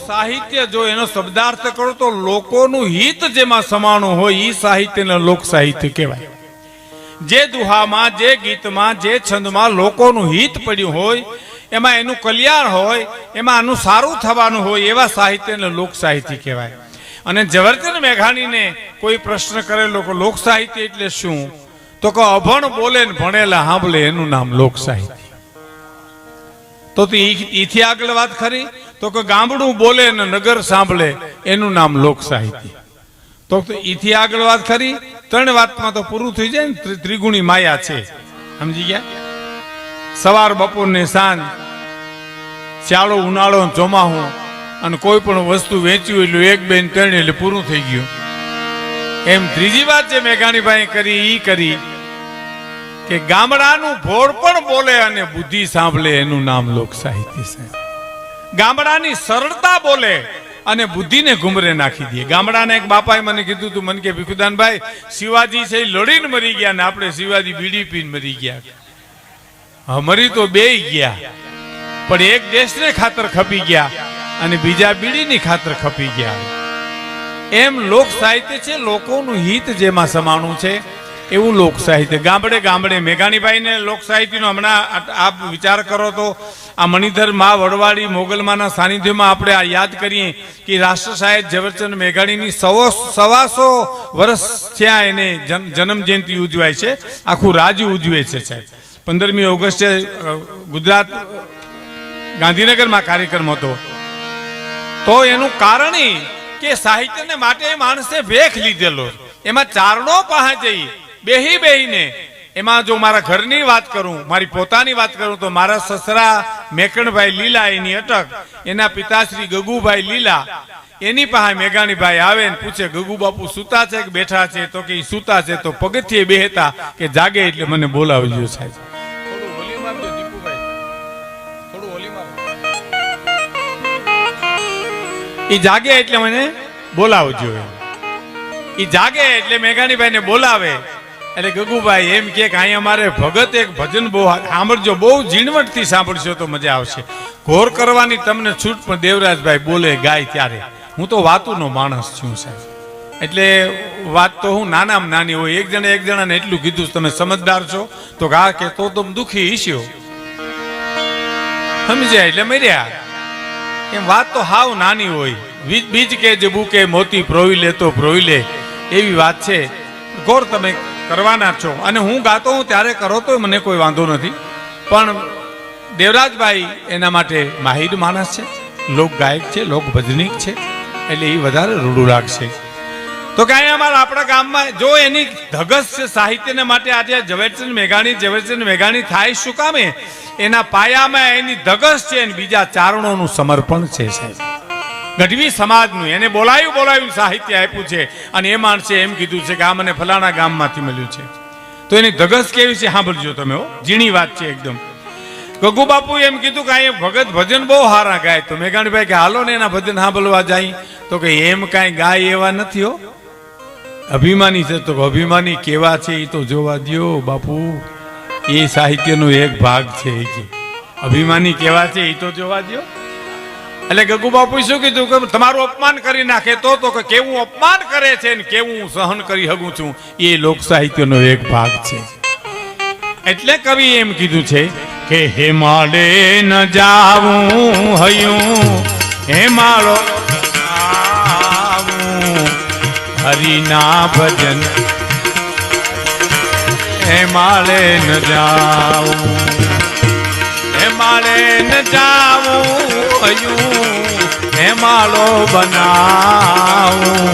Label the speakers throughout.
Speaker 1: સાહિત્ય જો એનો શબ્દાર્થ કરો તો લોકોનું હિત જેમાં સમાણું હોય એ સાહિત્યને લોક સાહિત્ય કહેવાય. જે દુહામાં, જે ગીતમાં, જે છંદમાં લોકોનું હિત પડ્યું હોય, એમાં એનું કલ્યાણ હોય, એમાં આનું સારું થવાનું હોય, એવા સાહિત્યને લોક સાહિત્ય કહેવાય. અને ઝવેરચંદ મેઘાણીને કોઈ પ્રશ્ન કરેલો કે લોક સાહિત્ય એટલે શું, તો કે અભણ બોલે ને ભણેલા સાંભળે એનું નામ લોક સાહિત્ય. તો ઈથી આગળ વાત ખરી, તો કે ગામડું બોલે ને નગર સાંભળે એનું નામ લોક સાહિત્ય. તો ઈથી આગળ વાત ખરી. ત્રણ વાતમાં તો પૂરું થઈ જાય ને. ત્રિગુણી માયા છે, સમજી ગયા? સવાર, બપોર ને સાંજ, ચાલો, ઉનાળો, ચોમાહું, અને કોઈ પણ વસ્તુ વેચ્યું એટલે 1, 2, 3 એટલે પૂરું થઈ ગયું. એમ ત્રીજી વાત જે મેઘાણીભાઈ કરી ઈ કરી કે ગામડાનું ભોળ પણ બોલે અને બુદ્ધિ સાંભળે એનું નામ લોક સાહિત્ય છે. ગામડાની સરળતા બોલે અને બુદ્ધિને ગુમરે નાખી દે. ગામડાના એક બાપાએ મને કીધું તું, મને કે ભીખુદાનભાઈ, શિવાજી છે લડીને મરી ગયા ને આપણે શિવાજી બીડી પીને મરી ગયા. હા, મરી તો બેય ગયા, પણ એક દેશને ખાતર ખપી ગયા અને બીજા બીડીની ખાતર ખપી ગયા. એમ લોક સાહિત્ય છે, લોકોનું હિત જેમાં સમાણું છે એવું લોક સાહિત્ય. ગામડે ગામડે મેઘાણીભાઈને લોક સાહિત્યનો હમણાં આપ વિચાર કરો તો આ મણિધર મા વડવાડી મોગલમાના સાનિધ્યમાં આપણે આ યાદ કરીએ કે રાષ્ટ્ર સાહિત્ય ઝવેરચંદ મેઘાણીની 125 વર્ષ થયા એને જન્મ જયંતિ ઉજવાય છે. આખું રાજ્ય ઉજવે છે સાહેબ. 15મી ઓગસ્ટે ગુજરાત ગાંધીનગરમાં કાર્યક્રમ હતો. તો એનું કારણ કે સાહિત્યને માટે માણસે વેખ લીધેલો. એમાં ચારણો પાસે જઈ બેહીને, એમાં જો મારા ઘરની વાત કરું, મારી પોતાની વાત કરું તો મારા સસરા મેકણભાઈ લીલા એની અટક, એના પિતાશ્રી ગગુભાઈ લીલા એની પાસે મેઘાણીભાઈ આવે ને પૂછે ગગુ બાપુ સૂતા છે કે બેઠા છે, તો કે સૂતા છે. તો પગથિયે બેહતા કે જાગે એટલે મને બોલાવજો સાહેબ. ઈ જાગે એટલે મને બોલાવજો. ઈ જાગે એટલે મેઘાણીભાઈ ને બોલાવે એટલે ગગુભાઈ એમ કે અહીં અમારે ભગત એક ભજન બહુ સાંભળજો, બહુ ઝીણવટથી સાંભળશો તો મજા આવશે. ઘોર કરવાની તમને છૂટ, પણ દેવરાજભાઈ બોલે ગાય ત્યારે. હું તો વાતુનો માણસ છું સાહેબ, એટલે વાત તો હું નાનામાં નાની હોય. એક જણાને એટલું કીધું, તમે સમજદાર છો? તો હા કે તો તમે દુખી ઈશ્યો, સમજ્યા એટલે મર્યા. એમ વાત તો હાવ નાની હોય. બીજ કે જબુ કે મોતી પ્રોવી લે તો પ્રોવી લે, એવી વાત છે. ઘોર તમે કરવાના છો, અને હું ગાતો હું ત્યારે કરો તો મને કોઈ વાંધો નથી, પણ દેવરાજભાઈ એના માટે માહિર માણસ છે, લોક ગાયક છે, લોક ભજનીક છે, એટલે એ વધારે રૂડું લાગશે. તો કાંઈ અમારા આપણા ગામમાં જો એની ધગસ છે સાહિત્યને માટે, આજે ઝવેરચંદ મેઘાણી થાય શું કામે? એના પાયામાં એની ધગસ છે અને બીજા ચારણોનું સમર્પણ છે સાહેબ. ગઢવી સમાજનું એને બોલાયું સાહિત્ય આપ્યું છે, અને એ માણસે એમ કીધું છે કે આ મને ફલાણા ગામમાંથી મળ્યું છે. તો એની ધગસ કેવી છે સાંભળજો તમે. ઝીણી વાત છે એકદમ. ગગુ બાપુ એમ કીધું કે અહીંયા ભગત ભજન બહુ સારા ગાય. તો મેઘાણીભાઈ કે હાલો ને એના ભજન સાંભળવા જાય. તો કે એમ કાંઈ ગાય એવા નથી હો, અભિમાની છે. તો અભિમાની કેવા છે એ તો જોવા દ્યો બાપુ, એ સાહિત્યનો એક ભાગ છે. અભિમાની કેવા છે એ તો જોવા દ્યો. એટલે ગગુ બાપુ શું કીધું કે તમારું અપમાન કરી નાખે તો કે કેવું અપમાન કરે છે ને કેવું સહન કરી શકું છું, એ લોક સાહિત્યનો એક ભાગ છે. એટલે કવિ એમ કીધું છે કે હેમાળે ન જાવું હયું, હેમાળો હરિના ભજન, હેમાળે ન જાવું, હેમાળે ન જાવું હયું, હેમાળો બનાવું,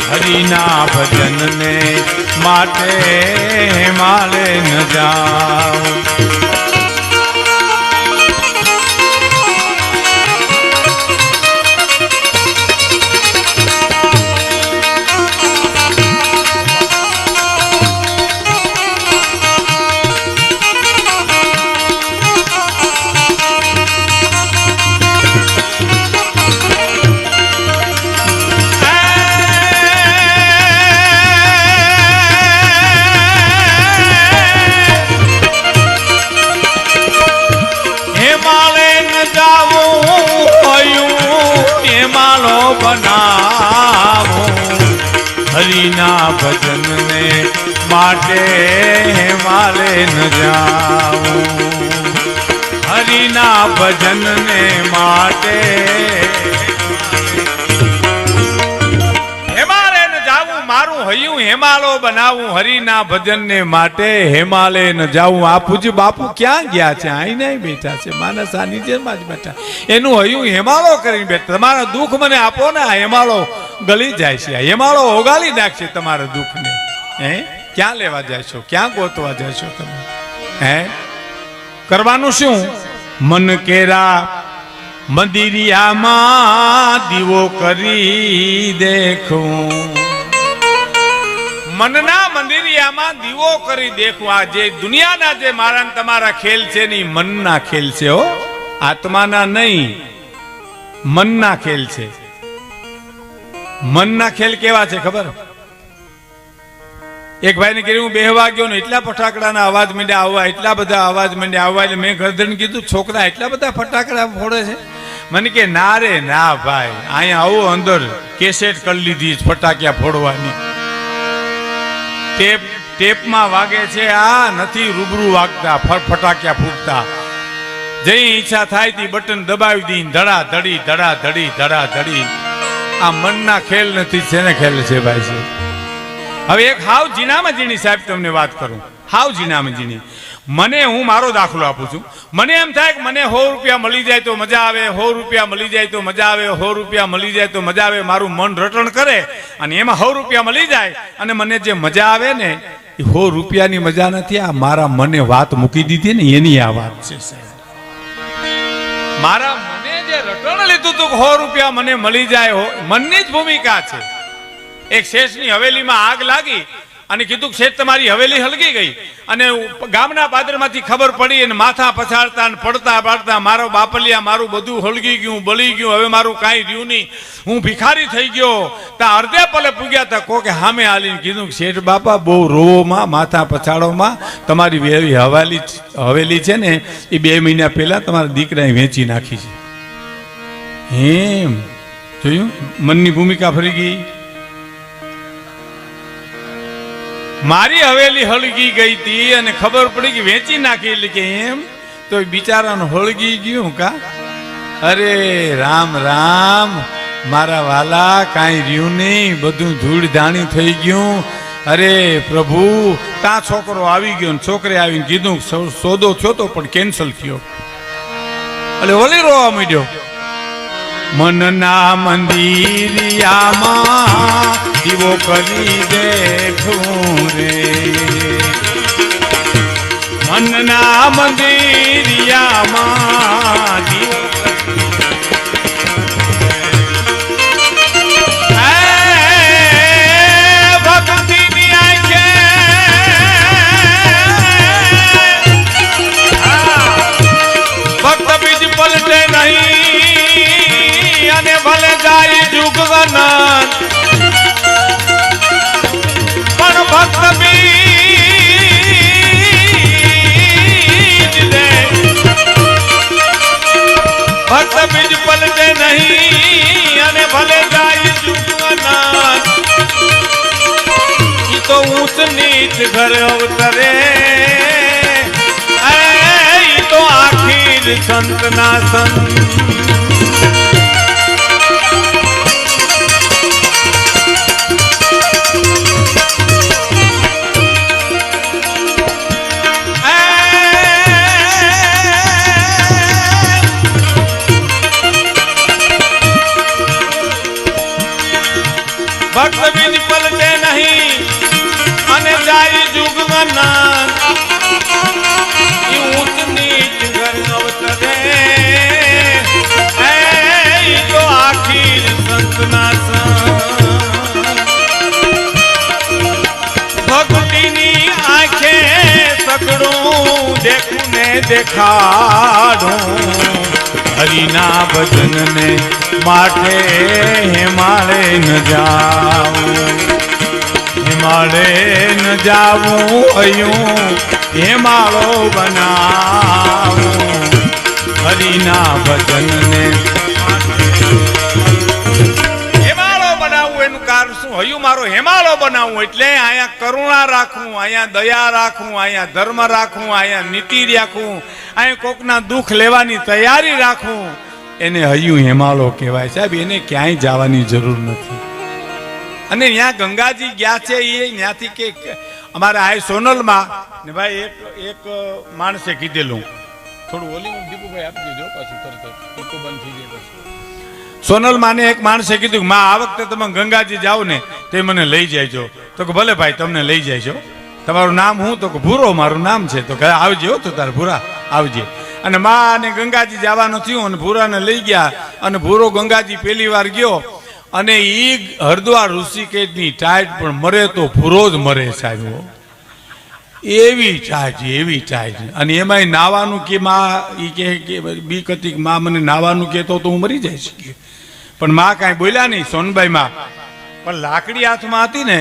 Speaker 1: હરિના ભજનને માટે હેમાળે ન જાવું. હરિના ભજનને માટે હિમાલય ન જાઉં, હરિના ભજનને માટે હિમાલય ન જાવું, મારું હૈયું હિમાલય બનાવું, હરિના ભજનને માટે હિમાલય ન જાવું. આ પૂજ્ય બાપુ ક્યાં ગયા છે? અહીં નહીં બેઠા છે, માનસ આ નીચેમાં જ બેઠા, એનું હૈયું હિમાલય કરીને બેઠા. તમારા દુઃખ મને આપો ને, આ હિમાલય ગળી જાય છે, હિમાલય ઓગાળી નાખશે તમારા દુઃખને. હે ક્યાં લેવા જશો, ક્યાં ગોતવા જશો તમે? હે કરવાનું શું? મન કેરા મંદિરિયામાં દીવો કરી દેખું, મનના મંદિરિયામાં દીવો કરી દેખું. આ જે દુનિયાના જે મારા તમારા ખેલ છે ને, મનના ખેલ છે હો, આત્માના નહીં, મનના ખેલ છે. મનના ખેલ કેવા છે ખબર? એક ભાઈને કીધું હું બેહવા ગયો ને એટલા ફટાકડાના અવાજ માંડ્યા આવવા, એટલા બધા અવાજ માંડ્યા આવવા, એટલે મેં ગરદન કીધું છોકરા એટલા બધા ફટાકડા ફોડે છે? મને કે ના રે ના ભાઈ, અહીંયા આવો અંદર કેસેટ કરી લીધી ફટાકિયા ફોડવાની, ટેપમાં વાગે છે, આ નથી રૂબરૂ વાગતા ફટાકિયા ફૂટતા. જઈ ઈચ્છા થાય તી બટન દબાવી દી, ધડા ધડી ધડા ધડી ધડા ધડી. આ મનના ખેલ નથી, શેને ખેલ છે ભાઈ છે? હવે એક હાવ જીણામાં જીણી સાહેબ તમને વાત કરું, હાવ જીણામાં જીણી. મને, હું મારો દાખલો આપું છું, મને એમ થાય કે મને 100 રૂપિયા મળી જાય તો મજા આવે, 100 રૂપિયા મળી જાય તો મજા આવે, 100 રૂપિયા મળી જાય તો મજા આવે. મારું મન રટણ કરે અને એમાં 100 રૂપિયા મળી જાય અને મને જે મજા આવે ને એ 100 રૂપિયાની મજા નથી, આ મારા મને વાત મૂકી દીધી ને એની આ વાત છે સાહેબ. મારા મને જે રટણ લીધું હતું 100 રૂપિયા મને મળી જાય, મનની જ ભૂમિકા છે. એક શેઠની હવેલીમાં આગ લાગી અને કીધું શેઠ તમારી હવેલી હલગી ગઈ, અને ગામના પાદરમાંથી ખબર પડી અને માથા પછાડતા અને પડતા પાડતા મારો બાપલિયા મારું બધું હલગી ગયું, બળી ગયું, હવે મારું કાંઈ રહ્યું નહીં, હું ભિખારી થઈ ગયો. ત્યાં અડધે પલે પૂગ્યા હતા, કોકે સામે હાલીને કીધું શેઠ બાપા બહુ રોવોમાં, માથા પછાડોમાં તમારી હવેલી છે ને એ 2 મહિના પહેલા તમારા દીકરાએ વેચી નાખી છે. એમ જોયું? મનની ભૂમિકા ફરી ગઈ. મારી હવેલી હળગી ગઈ હતી અને ખબર પડી કે વેચી નાખી, એટલે કે એમ તો બિચારાનું હળગી ગયું કા? અરે રામ રામ મારા વાલા, કાંઈ રહ્યું નહીં, બધું ધૂળ ધાણી થઈ ગયું. અરે પ્રભુ, તા છોકરો આવી ગયો ને છોકરે આવીને કીધું સોદો થયો તો પણ કેન્સલ થયો. એટલે ઓલી રોવા માંડ્યો, મનના મંદિરિયામાં દીવો કરી દેખું રે, મનના મંદિરિયામાં દીવો ભક્તિની આંખે ભક્ત બીજ પલટે નહીં અને ભલે જાય જુગવન, પણ ભક્ત બીજ દે, ભક્ત બીજ પલટે નહીં અને ભલે જાય જુગવન. ઈ તો ઊંચ નીચ ઘર અવતરે, ઈ તો આખીર સંત ના સંત. ભક્ત બીજ પલટે નહીં અને જાય જુગવન, ઊંચ નીચ ઘર અવતરે, તો આખીર સંતના ભક્તિની આંખે સગડું દેખું ને દેખાડું, હરિના ભજનને માટે હિમાલય ન જાવું, હિમાલય ન જાવું, હૈયું હિમાળો બનાવું, હરિના ભજનને હિમાળો બનાવવું. એનું કારણ શું? હયું મારો હેમાળો બનાવવું એટલે અહીંયા કરુણા રાખવું, અહીંયા દયા રાખવું, અહીંયા ધર્મ રાખવું, અહીંયા નીતિ રાખવું, અહીંયા કોકના દુઃખ લેવાની તૈયારી રાખવું, એને હયું હેમાળો કહેવાય સાહેબ. એને ક્યાંય જવાની જરૂર નથી. અને ત્યાં ગંગાજી ગયા છે એ ત્યાંથી કે અમારે આ સોનલમાં ને ભાઈ એક માણસે કીધેલું, થોડું ઓલી દીપુભાઈ આપી દેજો પાછું તરત બંધ થઈ જાય. સોનલમાં ને એક માણસે કીધું કે માં આ વખતે તમે ગંગાજી જાઓ ને તે મને લઈ જાયજો. તો કે ભલે ભાઈ તમને લઈ જાયજો. તમારું નામ હું? તો કે ભૂરો મારું નામ છે. તો કે આવજે તો તારે ભૂરા આવજે. અને માં ને ગંગાજી જવાનું થયું અને ભૂરાને લઈ ગયા. અને ભૂરો ગંગાજી પહેલી વાર ગયો અને ઈ હરદ્વાર ઋષિકેશની ટાઈટ પણ મરે તો ભૂરો જ મરે સાહેબ. એવી ટાઈટ. અને એમાંય નાવાનું કે માં ઈ કે બીક હતી કે માં મને નાવાનું કહેતો તો હું મરી જઈશ. પણ માં કાંઈ બોલ્યા નહીં સોનબાઈ માં. પણ લાકડી હાથમાં હતી ને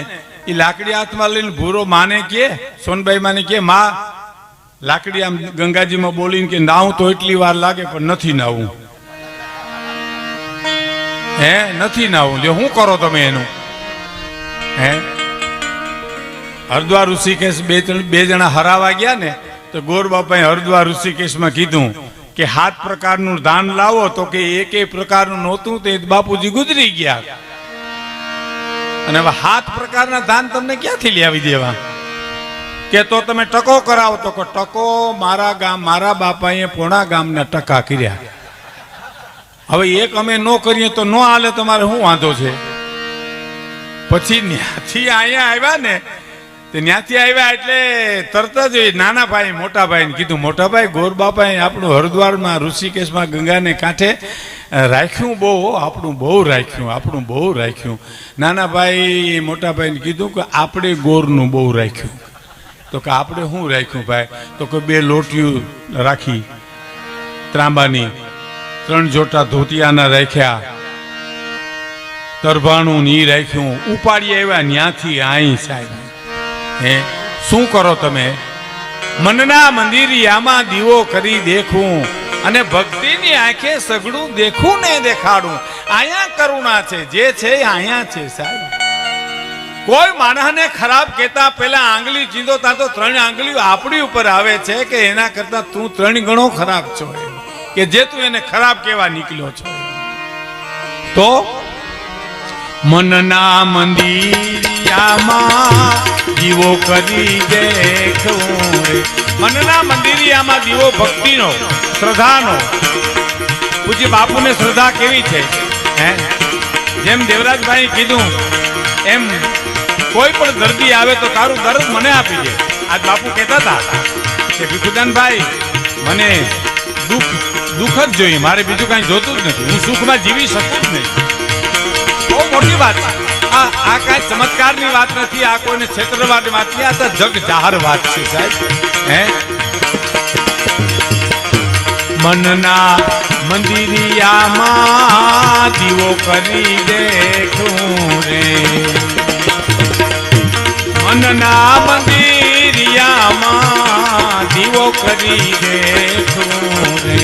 Speaker 1: એ લાકડી હાથમાં લઈને ભૂરો માને કે સોનબાઈ માને કે માં લાકડી આમ ગંગાજીમાં બોલીને કે નાવું તો એટલી વાર લાગે પણ નથી નાવું. હે નથી નાવું. લ્યો શું કરો તમે એનું? હે હરદ્વાર ઋષિકેશ બે જણા હરાવા ગયા ને તો ગોર બાપાએ હરદ્વાર ઋષિકેશમાં કીધું કે 7 પ્રકારનું દાન લાવો. તો કે એક પ્રકારનું નહોતું તે બાપુજી ગુજરી ગયા. અને હવે 7 પ્રકારના દાન તમને ક્યાંથી લાવી દેવા? કે તો તમે ટકો કરાવો. તો કે ટકો મારા બાપાએ પોણા ગામના ટકા કર્યા. હવે એક અમે ન કરીએ તો ન હાલે. તમારે શું વાંધો છે? પછી ત્યાંથી અહીંયા આવ્યા ને ત્યાંથી આવ્યા એટલે તરત જ નાના ભાઈ મોટા ભાઈને કીધું, મોટા ભાઈ ગોર બાપાએ આપણું હરદ્વારમાં ઋષિકેશમાં ગંગાને કાંઠે રાખ્યું બહુ, આપણું બહુ રાખ્યું. નાના ભાઈ મોટા ભાઈને કીધું કે આપણે ગોરનું બહુ રાખ્યું. તો કે આપણે શું રાખ્યું ભાઈ? તો કે 2 લોટીયું રાખી ત્રાંબાની, 3 જોટા ધોતિયાના રાખ્યા, તરભાણું ની રાખ્યું. ઉપાડી આવ્યા ન્યાથી આઈ સાહેબ. હે શું કરો તમે? મનના મંદિરિયામાં દીવો કરી દેખું અને ભક્તિની આંખે સગડું દેખું ને દેખાડું. અહીંયા કરુણા છે, જે છે અહીંયા છે સાહેબ. કોઈ માણસને ખરાબ કહેતા પહેલા આંગળી ચીંધો તા તો 3 આંગળીઓ આપણી ઉપર આવે છે કે એના કરતા તું 3 ગણો ખરાબ છો કે જે તું એને ખરાબ કહેવા નીકળ્યો છો. તો મનના મંદિરિયામાં દીવો કરી દેખું. મનના મંદિરિયામાં દીવો ભક્તિનો, શ્રદ્ધાનો. પૂજ્ય બાપુને શ્રદ્ધા કેવી છે? હે જેમ દેવરાજભાઈ કીધું એમ કોઈ પણ દર્દી આવે તો તારું દર્દ મને આપી દે. આજ બાપુ કહેતા હતા કે ભીખુદાનભાઈ મને દુઃખ જ જોઈએ, મારે બીજું કાંઈ જોતું જ નથી, હું સુખમાં જીવી શકું જ નહીં. બહુ મોટી વાત. આ કાંઈ ચમત્કારની વાત નથી, આ કોઈને છેતરવાની વાત નથી, આ તો જગ જાહેર વાત છે સાહેબ. હે મનના મંદિરિયામાં દીવો કરી દેખું રે. મનના મંદિરિયામાં દીવો કરી દેખું રે.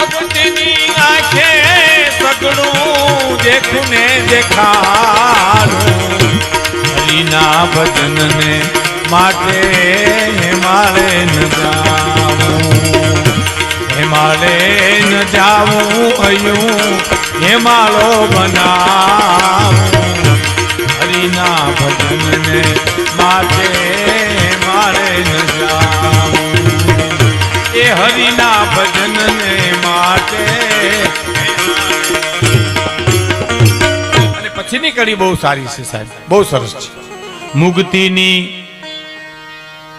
Speaker 1: ભક્તિની આંખે સગડું દેખું ને દેખાડું. હરિના ભજનને માટે હિમાલય ન જાવું, હયું હિમાળો બનાવું. હરિના ભજનને માટે મારે ન જાવું, એ હરિના ભજનને માટે. અને પછીની કડી બહુ સારી છે સાહેબ, બહુ સરસ છે. મુક્તિની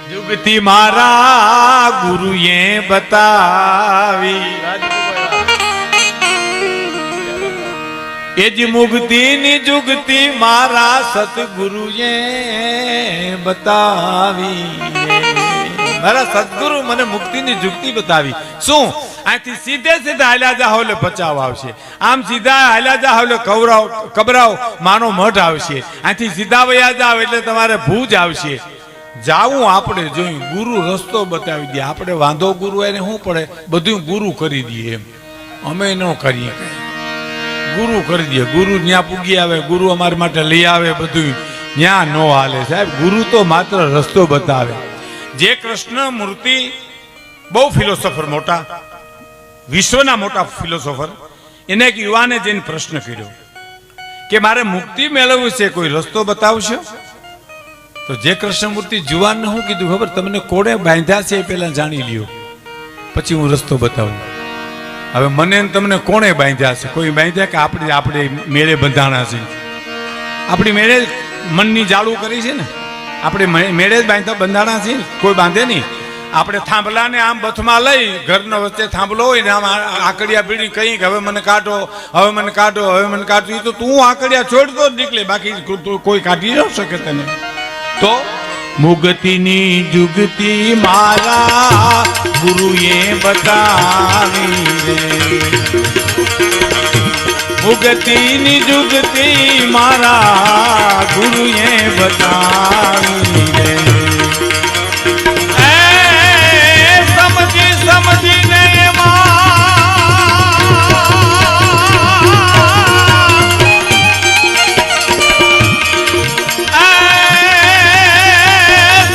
Speaker 1: જુગતી મારા ગુરુએ બતાવી. એ જ મુક્તિની જુગતી મારા સતગુરુએ બતાવી. મારા સદગુરુ મને મુક્તિની જુગતી બતાવી. શું? અહીંથી સીધે હાલ્યા જાઓ એટલે બચાવ આવશે, આમ સીધા હાલ્યા જાઓ એટલે કબરાવ માનો મઠ આવશે, અહીંથી સીધા વયા જાઓ એટલે તમારે ભૂજ આવશે. જાવું આપણે જોયું, ગુરુ રસ્તો બતાવી દે. આપણે વાંધો ગુરુ એને શું પડે, બધું ગુરુ કરી દઈએ એમ. અમે ન કરીએ કઈ, ગુરુ કરી દે. ગુરુ ત્યાં પૂગી આવે, ગુરુ અમારી માટે લઈ આવે, બધું ત્યાં ન હાલે સાહેબ. ગુરુ તો માત્ર રસ્તો બતાવે. જે કૃષ્ણ મૂર્તિ બહુ ફિલોસોફર મોટા, વિશ્વના મોટા ફિલોસોફર, એને એક યુવાને જઈને પ્રશ્ન કર્યો કે મારે મુક્તિ મેળવવી છે, કોઈ રસ્તો બતાવશો? તો જે કૃષ્ણ મૂર્તિ જુવાનને શું કીધું ખબર? તમને કોણે બાંધ્યા છે એ પહેલા જાણી લ્યો, પછી હું રસ્તો બતાવું. હવે મને તમને કોણે બાંધ્યા છે? કોઈ બાંધ્યા કે આપણે મેળે બંધાણા છે? આપણી મેળે મનની જાળું કરી છે ને, આપણે મેળે જ બાંધતા બંધાણા છે, કોઈ બાંધે નહીં. આપણે થાંભલાને આમ બથમાં લઈ, ઘરના વચ્ચે થાંભલો હોય ને આમ આકડિયા પીડી કઈ હવે મને કાઢો, હવે મને કાઢો, હવે મને કાઢો, એ તો તું આકડિયા છોડતો જ નીકળે, બાકી કોઈ કાઢી ન શકે તને. તો મુગતિની જુગતી મારા ગુરુએ બતાવી રે, મુગતિની જુગતી મારા ગુરુએ બતાવી રે. સમજીને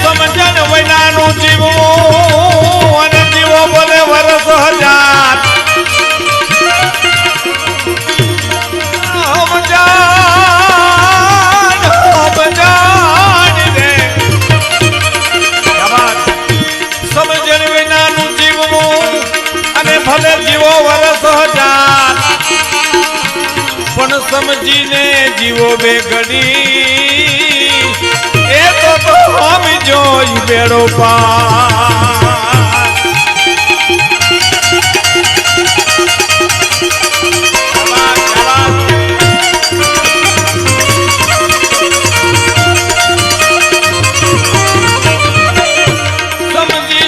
Speaker 1: સમજણ વૈનાનું જીવવું અને જીવો બોલે વરસ હજાર. સમજણ વિનાનું જીવવું અને ભલે જીવો વરસ હજાર, પણ સમજીને જીવો બે ઘડી, એ તો હમ જોઈ બેડો પાર.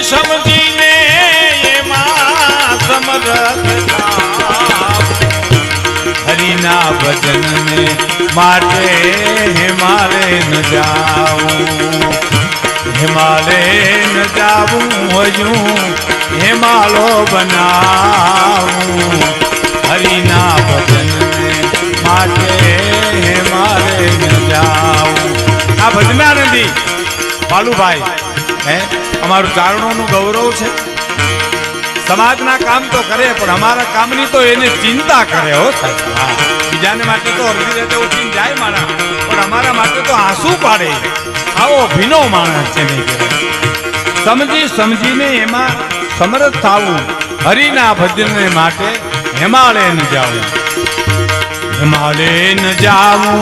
Speaker 1: સમજીને એમાં સમરથ હરિના ભજનને માટે હિમાલય ન જાવું, હિમાલય ન જાવું હજુ હિમાલો બનાવું. હરિના ભજનને માટે હિમાલય ન જાવું. આ ભજનાનંદી બાલુભાઈ હે અમારું ચારણોનું ગૌરવ છે. સમાજના કામ તો કરે, પણ અમારા કામની તો એને ચિંતા કરે હો સાહેબ. બીજાને માટે તો અરજી રહેતો જાય મારા, પણ અમારા માટે તો આંસુ પાડે. આવો ભીનો માણસ છે નહીં કહેવાય. સમજીને એમાં સમર્થ થવું, હરિના ભજનને માટે હિમાલય ન જાવું, હિમાલય ન જાવું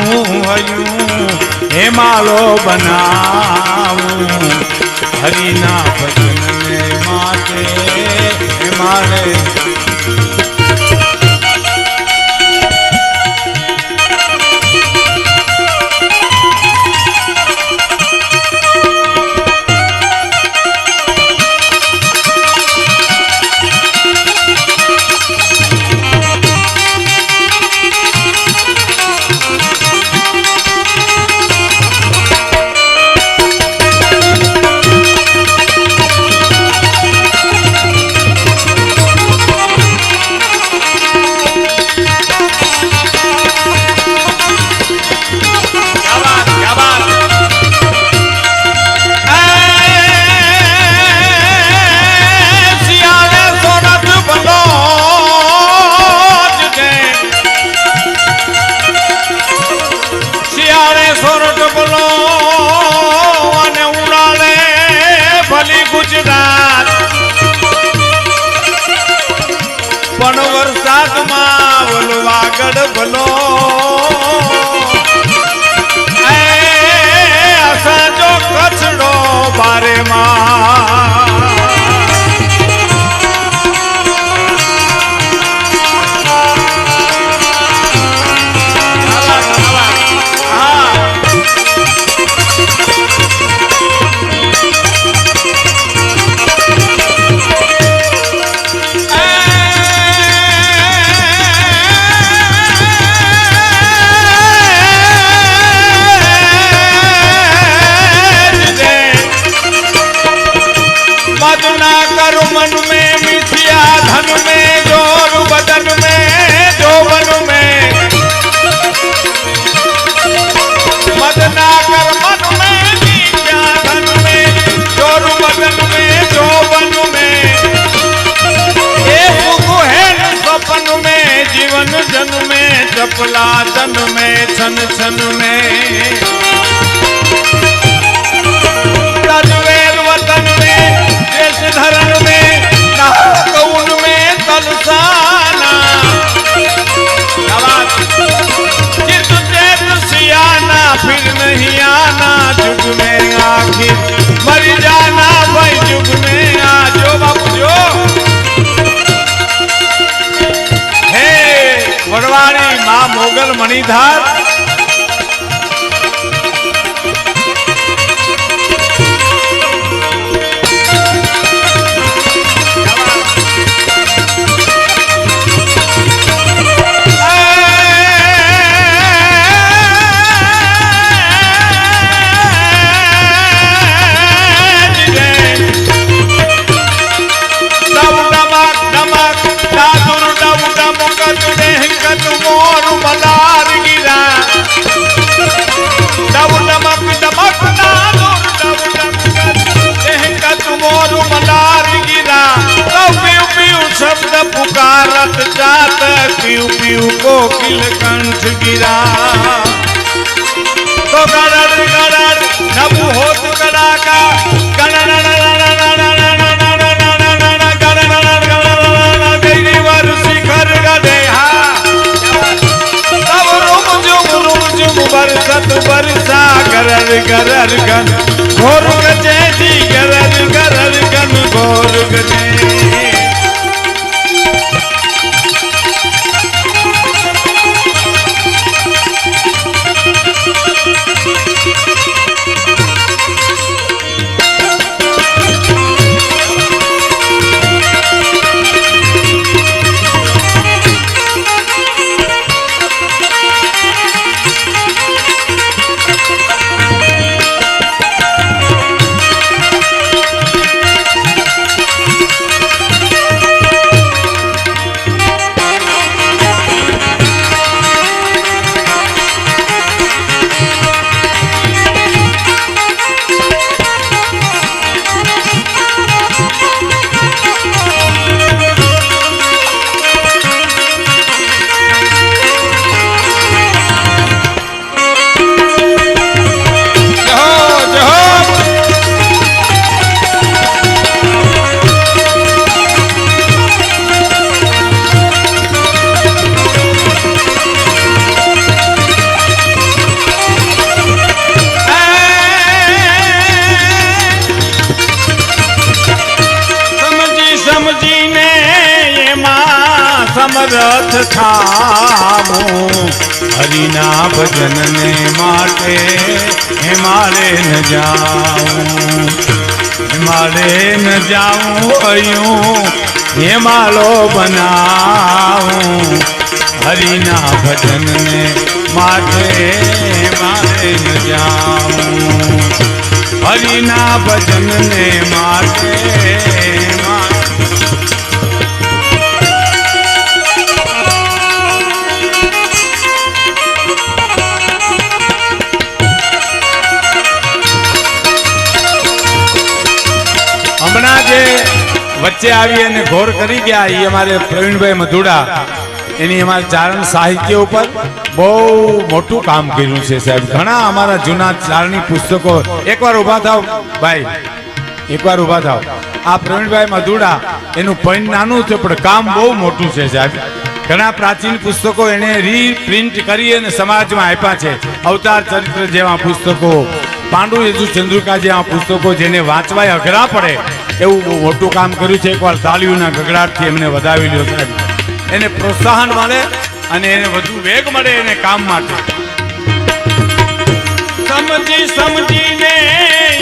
Speaker 1: હયું હિમાલો બનાવું. હરિના ભજનને માટે હિમાલય. પણ વરસાદમાં ઓલો વાગડ ભલો સાજો કચડો બારે માં. वतन में चपला तन में छन छन में तजवेर वतन में देश धर्म में कौन में तलसाना चित चेत सियाना फिर नहीं आना जुग में आखिर मर जाना भाई जुग में आ जो बापू जो हे वरवाणी मां मोगल मणिधार मोर मलार गिरा डब डमक डमक मोर मलार गिरा पीऊ पीऊ शब्द पुकारत जात पीऊ पीऊ कोकिल कंठ गिरा तो गड़र गड़र नबू होत कड़ाका बरसत बरसा गरर गरर गन घोर गजे जी गरर गरर गन घोर गजे समरथ थामो हरिना भजन ने माटे हिमालय न जाऊं अयूं हिमालो बनाऊं हरिना भजन ने माटे हिमालय न जाऊं हरिना भजन ने माटे હમણાં જે વચ્ચે આવી અને ઘોર કરી ગયા એ અમારે પ્રવીણભાઈ મધુડા એની અમારા ચારણ સાહિત્ય ઉપર બહુ મોટું કામ કર્યું છે સાહેબ ઘણા અમારા જૂના ચારણી પુસ્તકો એકવાર ઊભા થાવ ભાઈ એકવાર ઊભા થાવ આ પ્રવીણભાઈ મધુડા એનું પૈન નાનું છે પણ કામ બહુ મોટું છે સાહેબ ઘણા પ્રાચીન પુસ્તકો એને રીપ્રિન્ટ કરી અને સમાજમાં આપ્યા છે અવતાર ચરિત્ર જેવા પુસ્તકો પાંડુ યજુ ચંદ્રિકા જેવા પુસ્તકો જેને વાંચવાય અઘરા પડે એવું બહુ મોટું કામ કર્યું છે એકવાર તાળીઓના ગગડાટથી એમને વધાવી લ્યો સાહેબ એને પ્રોત્સાહન મળે અને એને વધુ વેગ મળે એને કામ માટે સમજી સમજીને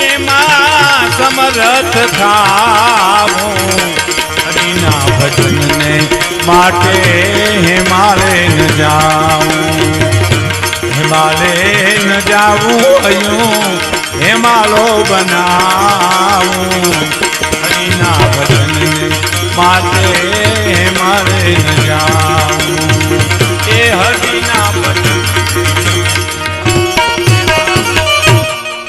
Speaker 1: એમાં સમરથ થાવું હરિના ભજનને માટે હિમાલય ન જાઉં હિમાલય ન જાવું અયું હિમાલો બનાવું હરિના ભજનને માટે હિમાલય ન જાઉં એ હરિના ભજન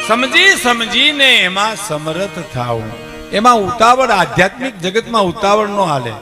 Speaker 1: સમજી સમજીને એમાં સમરથ થાવું એમાં ઉતાવળ આધ્યાત્મિક જગતમાં ઉતાવળ નો હાલે